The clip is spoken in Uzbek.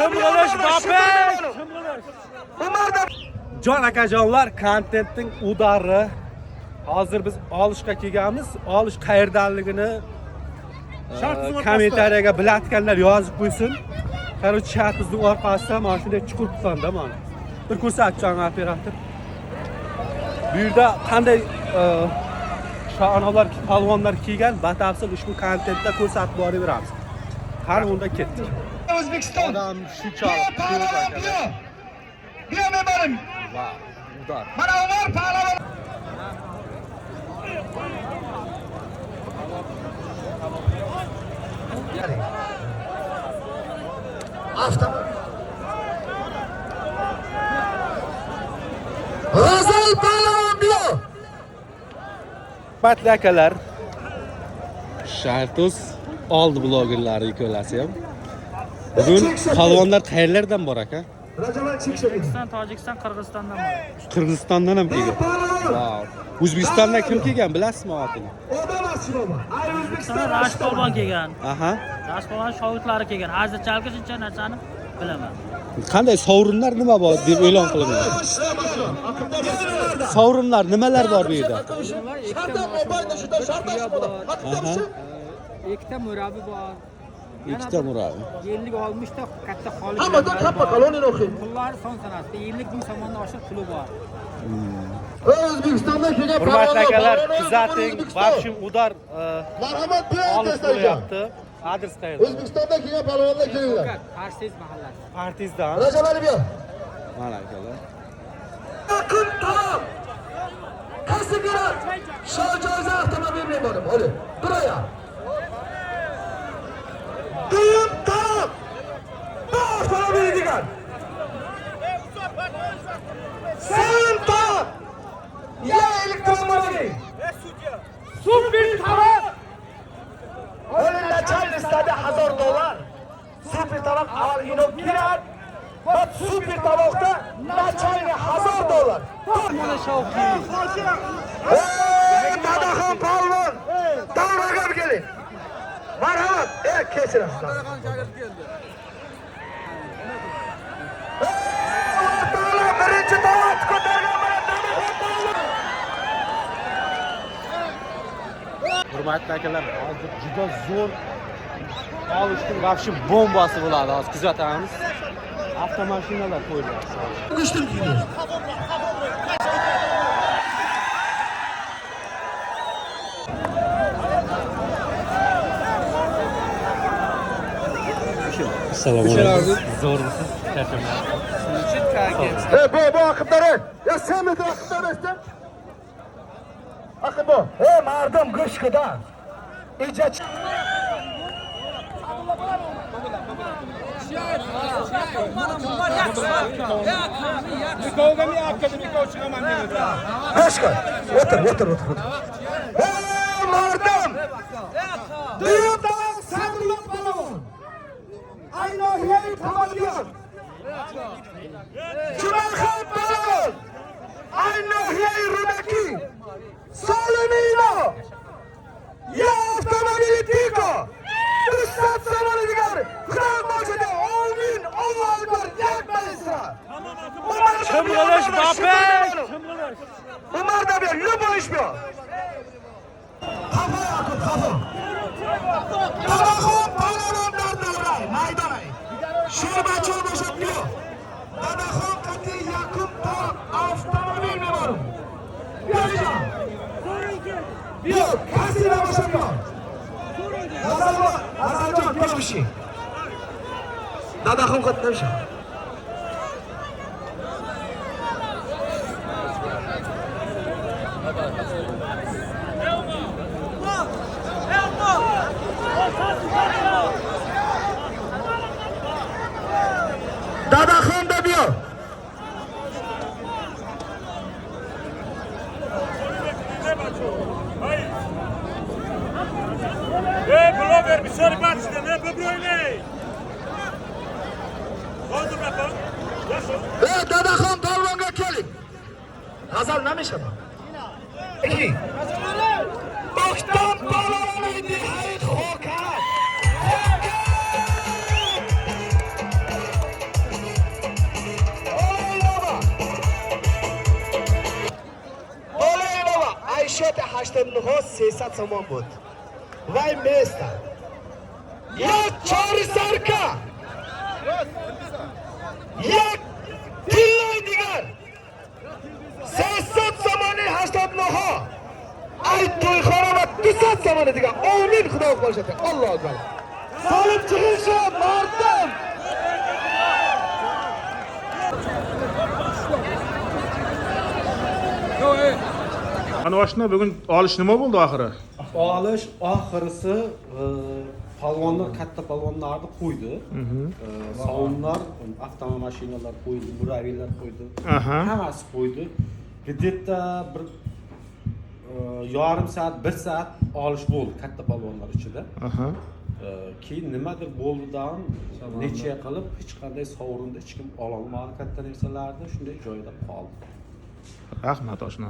Çımgılış Babek! Can akajonlar, kontentning udari. Hozir biz olishga kelganmiz. Olish qayerdanligini kommentariyaga bilayotganlar yozib qo'ysin. Короче, chat bizning orqasida mana shunday chuqur qilganda mana. Bir ko'rsatgan operator. Bu yerda qanday sha'nolar, palvonlar kiygan, batafsil ushbu kontentda ko'rsatib boraveramiz. Qani unda ketdik. O'zbekiston Odam shunchalik ko'p akalar. Bilaman borim. Vau, udar. Mana Umar Pahlavon. Avtomobil. Razal Pahlavon biyo. Hurmatli akalar, Shartus oldi blogerlari ikkalasi ham. Bugun palvonlar qayerlardan bor aka? O'zbekiston, Tojikiston, Qirg'izistondan bor. Qirg'izistondan ham kelgan. Vau. O'zbekistondan kim kelgan, bilasizmi otini? O'zbekistondan Rashid Polvon kelgan. Aha. Rashid Polvon shogirdlari kelgan. Hozircha shuncha narsani bilaman. Qanday sovrinlar nima bor deb e'lon qilindi? Sovrinlar nimalar bor bu yerda? Aha. Ikkita murabbi bor. Ikkita murabbi. Yillik 60 ta katta xoli. Hammadan tappa qalonini o'qing. Pullar son sanasida 50 ming so'mdan oshiq puli bor. O'zbekistondan kelgan Hurmatli akalar, kuzating, vobshim udar marhamat bilan olib testlayman. bo'lyapti. Adres qayerda? O'zbekistondan kelgan palvonlar kelinglar. Parsiz mahallasi. Partizdan. Rajalari biyo. Mana akalar. Yaqin talab. Qaysi kerak? Shojoiza avtomobil bilan borib, oling. Turaya. Qiyim talab. Bu avtomobil degan. Sen talab. Ya elektromobil. Super talab. Oling начальный стада $1000. Super talab avval ino girar. Bak super talabda начальный $1000. Mana shovqi. Dadaxon palvon. Davraga keling. Marhamat. Kechirasiz. Dadaxon shogird keldi. Birinchi tavat ko'targan bilan Dadaxon palvon. Hurmatli akalar, hozir juda zo'r olishning vobshim bombasi bo'ladi. Hozir kuzatamiz. Avtomashinalar qo'yilyapti. Güçlüm gidiyor. Assalomu alaykum. Zo'rmisiz? Bu akıpları. Ya sen mi de akıpları işte? Akıp bu. Mardım kışkıdan. İyice Kışkı. Otur. Mardım. Düğün dağın sarılın balon. Aynı hiyayı tamamlıyor. Cümelhan balon. Aynı hiyayı rübeki. Solunino. Ya avtomobili tiko. Üstad zamanı digar. Kral maçıda 10.000 Allah var. Yakmayın sıra. Çımgılış Babek! Umar da bir. Ne bu iş bu? Kafa yakın kafa. Dadaxon palvonlar davray. Maydanay. Sherbachov boshaqliyor. Dadaxon qati yaqin tor avtomobil memorim. Yo'q. Yo'q, kasira boshaqliyor. Nazarjon kelmishi. Dadaxon qatnashdi. Dadaxon da diyor. Bloger bir soru başladı. Ne bu böyle? Oldu mu yapalım? Dadaxon palvonga keling. G'azal nima ishi bor? Toshdan palvoni nihayat hokat. 80 60 somon bo'ldi. Vay место. Ya chorisarka. Ya tillaydigan. 80 somoni 80 ay to'yxona va tusat somoni degan. Amin xudo qo'shadi. Allohu akbar. Solib chiqishi martam. Ana oshna bugun olish nima bo'ldi oxiri? Olish oxirisi palvonlar, katta palvonlarni qo'ydi. Savunlar, avtomashinalar qo'ydi, muraviylar qo'ydi. Aha. Hammasi qo'ydi. Где-то bir yarim soat, 1 soat olish bo'ldi katta palvonlar ichida. Aha. Keyin nimadir bo'ldidan necha qilib hech qanday sovrinda hech kim ololmadi katta narsalarni, shunday joyda qoldi. Rahmat oshna.